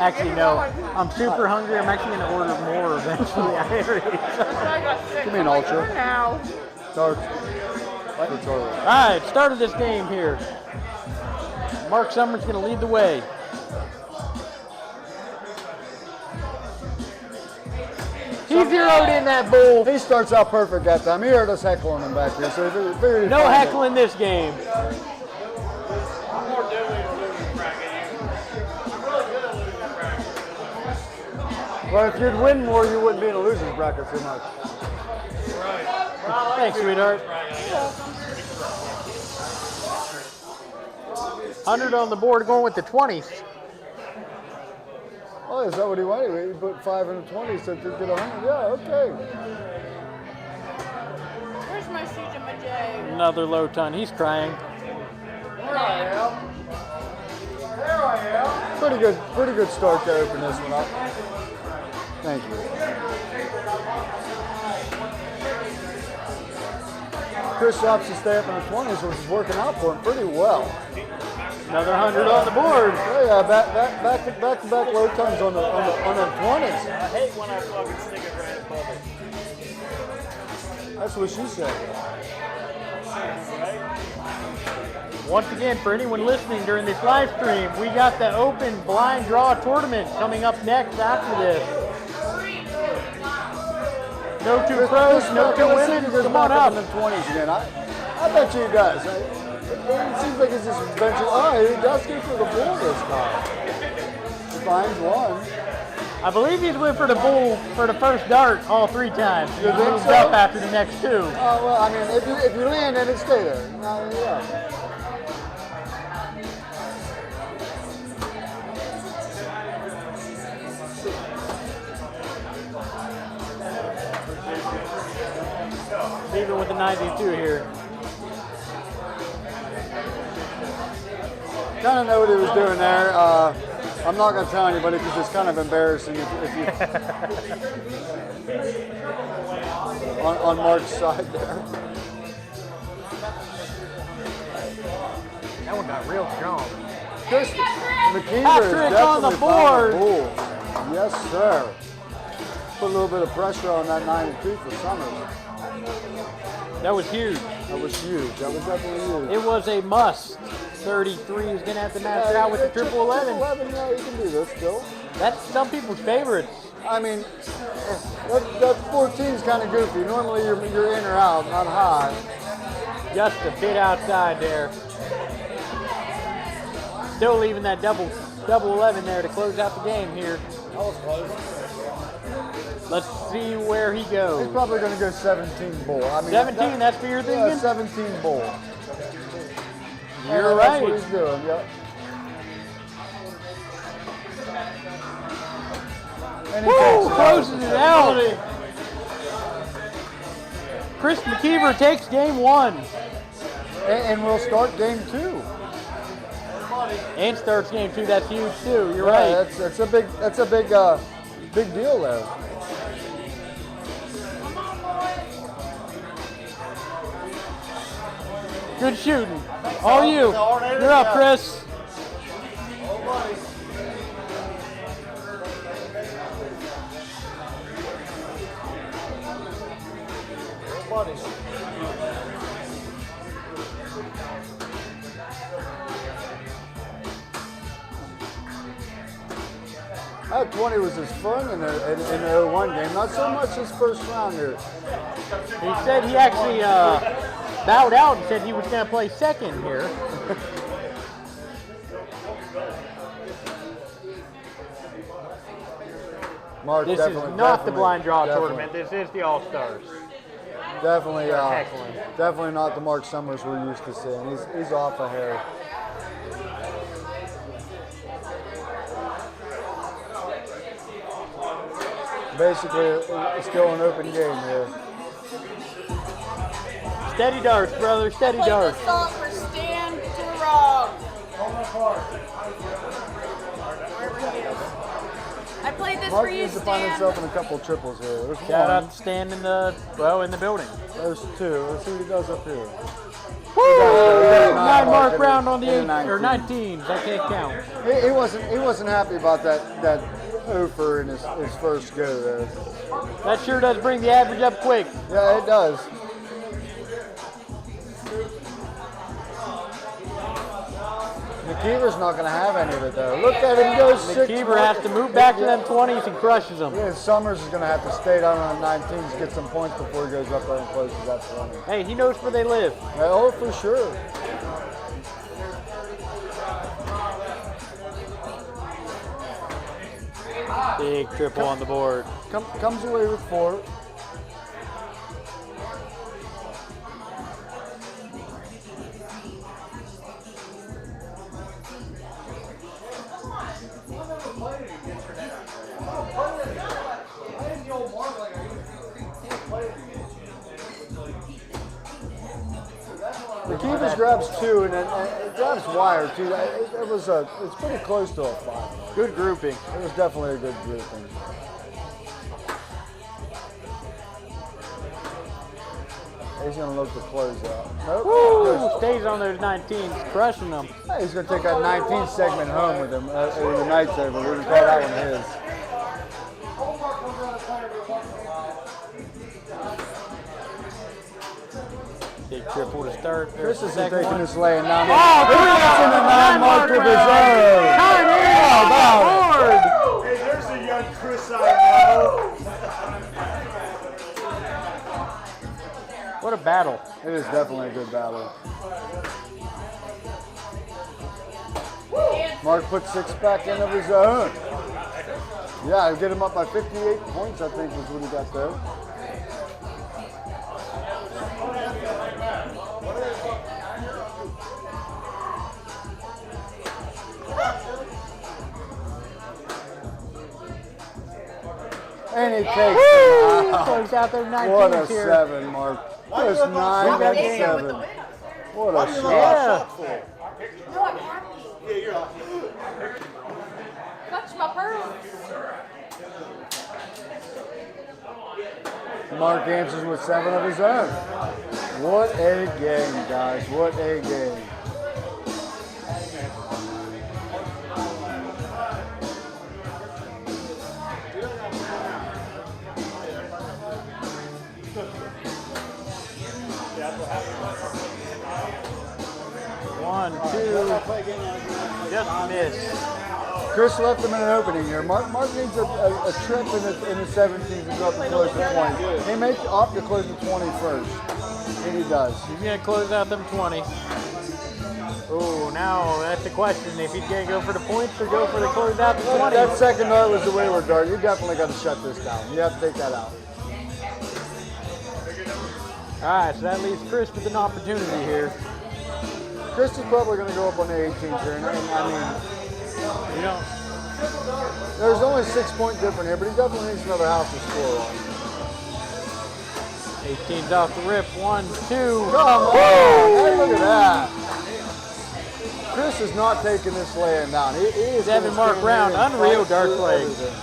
Actually, no. I'm super hungry. I'm actually going to order more eventually. I already. Give me an ultra. Now. Dark. All right, start of this game here. Mark Summers going to lead the way. He zeroed in that bull. He starts out perfect that time. He heard us heckling him back here, so very No heckling this game. I'm more deadly in losing bracket. I'm really good at losing bracket. Well, if you'd win more, you wouldn't be in a losing bracket too much. Right. Thanks, sweetheart. 100 on the board, going with the 20s. Oh, is that what he wanted? He put 5 in the 20, so to get 100. Yeah, okay. Where's my CJ and my J? Another low ton. He's crying. There I am. There I am. Pretty good start to open this one up. Thank you. Chris opts to stay up in the 20s, which is working out for him pretty well. Another 100 on the board. Oh yeah, back to back low tons on the 20s. I hate when I fucking stick it right above it. That's what she said. Once again, for anyone listening during this live stream, we got the open blind draw tournament coming up next after this. No two pros, no two women. Come on up. In the 20s again. I bet you he does. It seems like it's just venture. Oh, he does go for the bull this time. He finds one. I believe he's went for the bull for the first dart all 3 times. He think moved so? up after the next 2. Oh well, I mean, if you land, then it stay there. No, yeah. Even with the 92 here. Kind of know what he was doing there. I'm not going to tell anybody because it's kind of embarrassing if you on Mark's side there. That one got real strong. Chris McKeever Hat-trick is on the definitely board. found the bull. Yes, sir. Put a little bit of pressure on that 92 for Summers. That was huge. That was huge. That was definitely huge. It was a must. 33 is going to have to match it out with the triple 11. 11, yeah, you can do this still. That's some people's favorites. I mean, that 14 is kind of goofy. Normally you're in or out, not high. Just a bit outside there. Still leaving that double 11 there to close out the game here. That was close. Let's see where he He's goes. probably going to go 17 bull. I mean, 17, that's for your thinking? Yeah, 17 bull. You're That's right. what he's doing, yep. And he Woo! takes Closes it out. Chris McKeever takes game 1 And we'll start game 2. and starts game 2. That's huge too. You're Yeah, right. that's a big deal there. Good shooting. All you. You're up, Chris. That 20 was his fun in the 01 game, not so much his first round here. He said he actually bowed out and said he was going to play second here. Mark, This is not the blind draw tournament. This is the All-Stars. Definitely, Heckling. definitely not the Mark Summers we're used to seeing. He's off a hair. Basically, it's still an open game here. Steady darts, brother. Steady Play darts. this song for Stan Turog. I played this Mark for you, needs to find Stan. himself in a couple of triples here. There's Shout one. out to Stan in the building. There's 2. Let's see what he does up here. Woo! Nine mark in round on the in 8 or 19s. I can't count. He wasn't happy about that over in his first go there. That sure does bring the average up quick. Yeah, it does. McKeever's not going to have any of it though. Look at him go 6. McKeever has to move back to them 20s and crushes them. Yeah, Summers is going to have to stay down on the 19s, get some points before he goes up there and closes that 20. Hey, he knows where they live. Oh, for sure. Big triple on the board. Comes away with 4. McKeever's grabs 2 and then it grabs wire too. It's pretty close to a 5. Good grouping. It was definitely a good grouping. He's going to look to close out. Nope. Woo! Stays on those 19s, crushing them. He's going to take that 19 segment home with him. The night's over. We're going to call that one his. Big triple to start. Chris There's is the second taking one. this laying down. Oh, It's in the 9 mark of his own. Time in! How about it? Hey, there's a young Chris I know. What a battle. It is definitely a good battle. Mark put 6 back in of his own. Yeah, get him up by 58 points, I think, was what he got there. And he takes him out. Close out those 19s What a here. 7, Mark. Just 9 and 7. What a shot. Yeah. No, I'm happy. Yeah, you're on. Clutch my pearls. Mark answers with 7 of his own. What a game, guys. What a game. One, two, just miss. Chris left him in an opening here. Mark needs a trip in the 17th to go up and close the 20. He may opt to close the 20 first. And he does. He's going to close out them 20s. Oh, now that's the question. If he's going to go for the points or go for the close out the 20. That second dart was the wayward dart. You definitely got to shut this down. You have to take that out. All right, so that leaves Chris with an opportunity here. Chris is probably going to go up on the 18th here. And I mean, You know, there's only 6 point difference here, but he definitely needs another house to score on. 18's off the rip. 1, 2. Come on! Hey, look at that. Chris is not taking this laying down. He is 7 mark gonna round. stand in and Unreal fight dart through play. everything.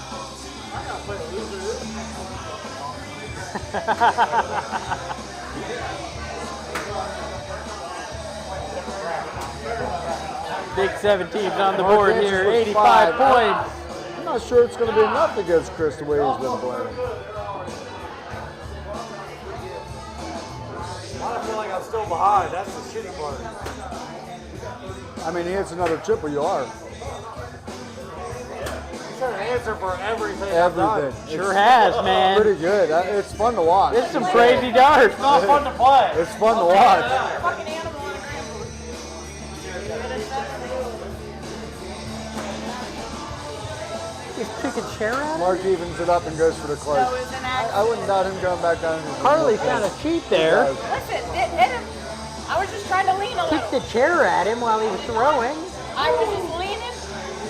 Big 17's on the Mark board Ansels here. with 85 5. points. I'm not sure it's going to be enough against Chris the way he's been playing. I feel like I'm still behind. That's the shitty part. I mean, he hits another triple, you are. He's got an answer for everything. I've done. Everything. Sure has, man. Pretty good. It's fun to watch. It's some crazy darts. It's not fun to play. It's fun to watch. Fucking animal on a grandma. He's kicking chair at him? Mark evens it up and goes for the close. So is an act. I wouldn't doubt him going back down. Harley kind of cheap there. Listen, it hit him. I was just trying to lean a Kicked little. the chair at him while he was throwing. I was just leaning.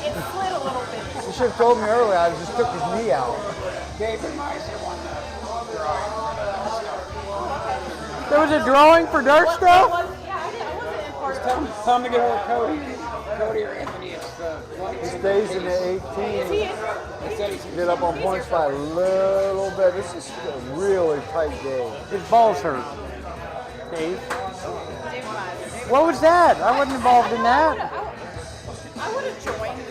It slid a little bit. You should have told me earlier. I just took his knee out. There was a drawing for dart Yeah, stuff? I wasn't in part of it. Time to get over Cody. Cody or Anthony. It's He stays in the Is 18. he? Get up on points by a little bit. This is a really tight game. His balls hurt. Dave. What was that? I wasn't involved in that. I would have joined this.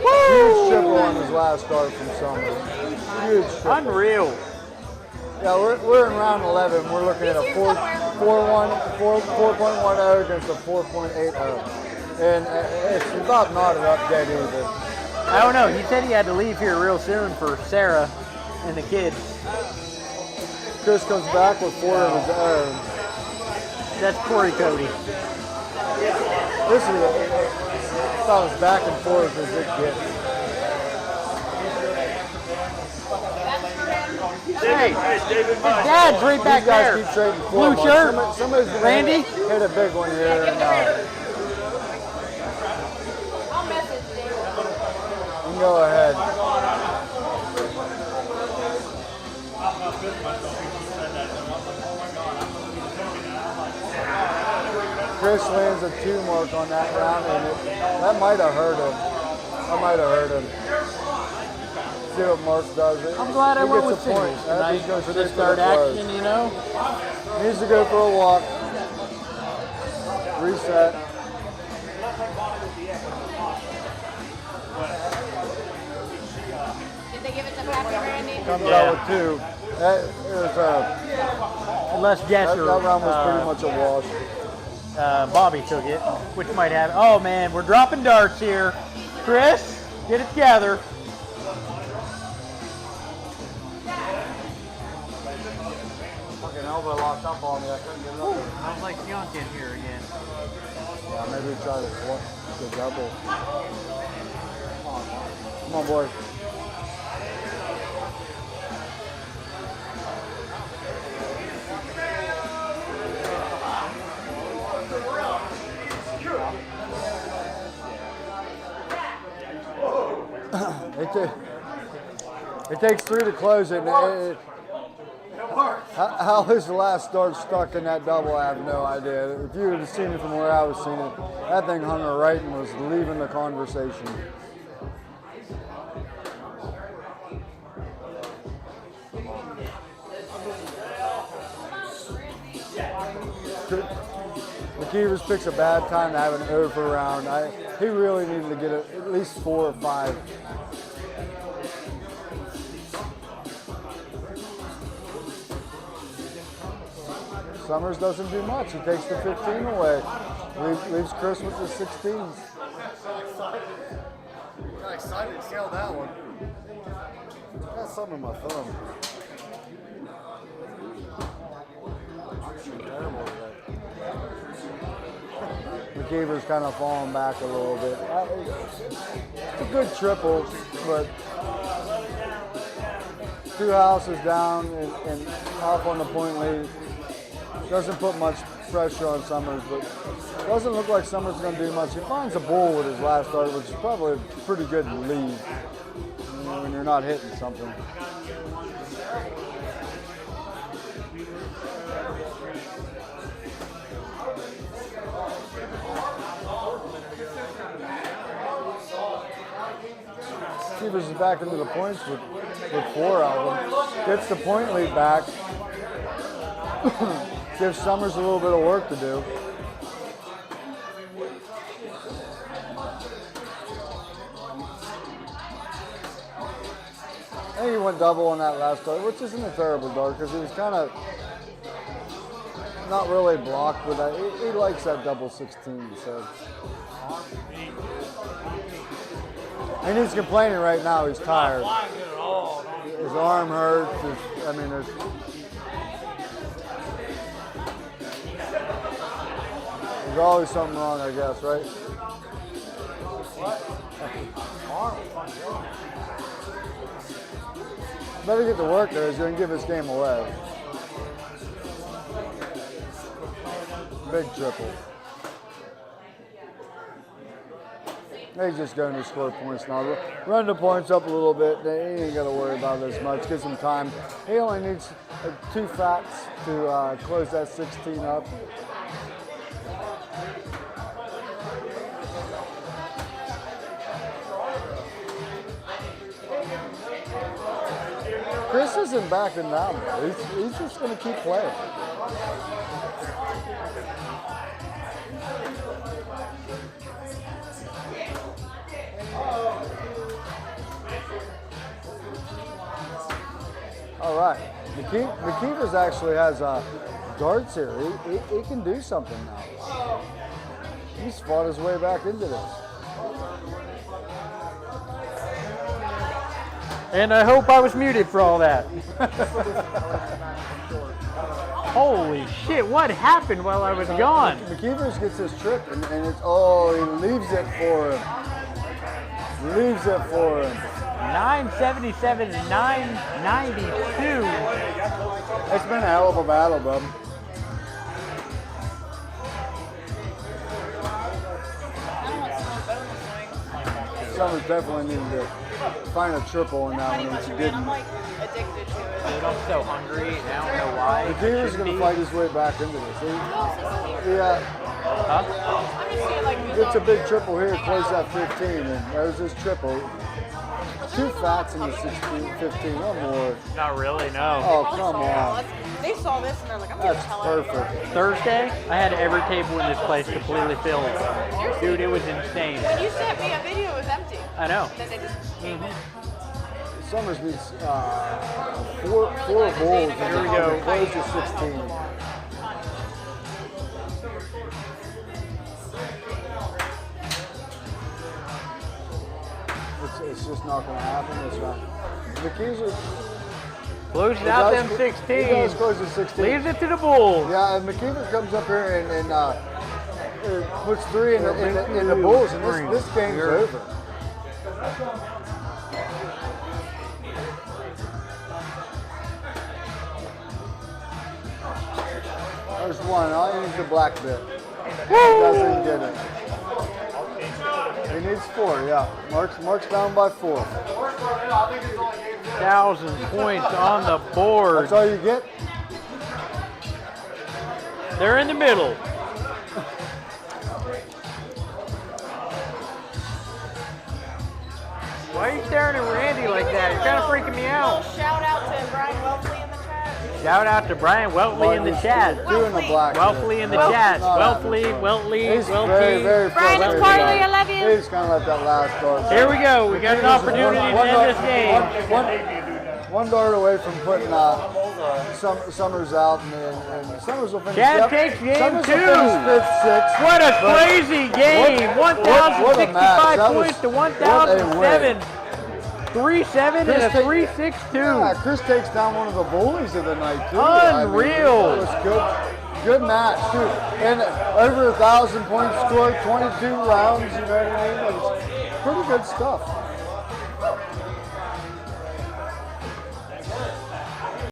Huge triple on his last start from Summers. Huge triple. Unreal. Yeah, we're in round 11. We're looking at a 4.10 against a 4.80. And it's about knotted up dead even. I don't know. He said he had to leave here real soon for Sarah and the kids. Chris comes back with 4 of his own. That's Corey Cody. This is about as back and forth as it gets. Hey, his dad's right back These guys there. keep trading Blue four shirt. marks. Somebody's gonna Randy? hit a big one here. And, I'll message David. you can go ahead. Chris lands a 2 mark on that round, and that might have hurt him. See what Mark does. I'm glad I He went gets with a point. singles That tonight. just goes To straight to start the close. action, you know. Needs to go for a walk. Reset. Did they give it to Pappy Randy? Comes Yeah. out with 2. That is Unless that Gesser, round was pretty much a wash. Bobby took it, which might have. Oh man, we're dropping darts here. Chris, get it together. Fucking elbow locked up on me. I couldn't get it up there. Sounds like junk in here again. Yeah, maybe try the double. Come on, boy. It takes 3 to close it. How his last start stuck in that double, I have no idea. If you would have seen it from where I was seeing it, that thing hung her right and was leaving the conversation. McKeever's picks a bad time to have an over round. He really needed to get at least 4 or 5. Summers doesn't do much. He takes the 15 away. Leaves Chris with the 16s. Got excited to see how that one. Got something in my thumb. McKeever's kind of falling back a little bit. It's a good triple, but 2 houses down and off on the point lead. Doesn't put much pressure on Summers, but doesn't look like Summers is going to do much. He finds a bull with his last start, which is probably a pretty good lead when you're not hitting something. Stevens is back into the points with 4 of them. Gets the point lead back. Gives Summers a little bit of work to do. I think he went double on that last dart, which isn't a terrible dart because he was kind of not really blocked with that. He likes that double 16, so. And he's complaining right now. He's tired. His arm hurts. There's always something wrong, I guess, right? Better get to work there. He's going to give this game away. Big triple. He's just going to score points now. Run the points up a little bit. He ain't got to worry about this much. Give some time. He only needs 2 fats to close that 16 up. Chris isn't backing down. He's just going to keep playing. right. McKeever's actually has darts here. He can do something now. He's fought his way back into this. And I hope I was muted for all that. Holy shit, what happened while I was gone? McKeever gets this trip and it's, oh, he leaves it for him. Leaves it for him. 977 to 992. It's been a hell of a battle, bub. Summers definitely needed to find a triple in that Honey one, which Mustard he Man, I'm didn't. like addicted to it. Dude, I'm so hungry, and I don't know why. McKeever's going to fight his way back into this. Who else is here? Yeah, I'm just seeing like who's gets a on- big triple here, plays that 15, and there's his triple. 2 fats in the 16, 15, one more. Not really, no. Oh, Probably come saw on. all this. They saw this and they're like, I'm gonna That's tell perfect. Thursday, I had every table in this place completely filled. Dude, it was insane. When you sent me a video, it was empty. I know. Then they just came in. Summers needs four bowls. Here we go. Close to 16. It's just not going to happen. It's not. McKeever Closes out them He 16. does close to 16. Leaves it to the Bulls. Yeah, and McKeever comes up here and puts 3 in the Bulls, and this game's over. There's one. I'll use the black bit. Doesn't get it. He needs 4, yeah. Mark's down by 4. 1,000 points on the board. That's all you get? They're in the middle. Why are you staring at Randy like that? You're kind of freaking me out. Shout out to Brian Welpley in the chat. Shout out to Brian Weltley in the chat. Doing the black bit. Weltley in the chat. Not Weltley, having fun. Weltley, He's very, Welty. very Brian, it's frustrated. Carly, I love you. He's going to let that last dart. Here we go. We got an opportunity to end this game. One dart away from putting Summers out, and Summers will finish. Chad takes game Summers 2. will finish 5th, 6th. What a but crazy game. what a 1,065 match. That points to was- what a 1,007. 3-7 and a Chris take- 3-6-2. Yeah, Chris takes down one of the bullies of the night too. Unreal. It was good match too, and over 1,000 points scored, 22 rounds. You know what I mean? It was pretty good stuff.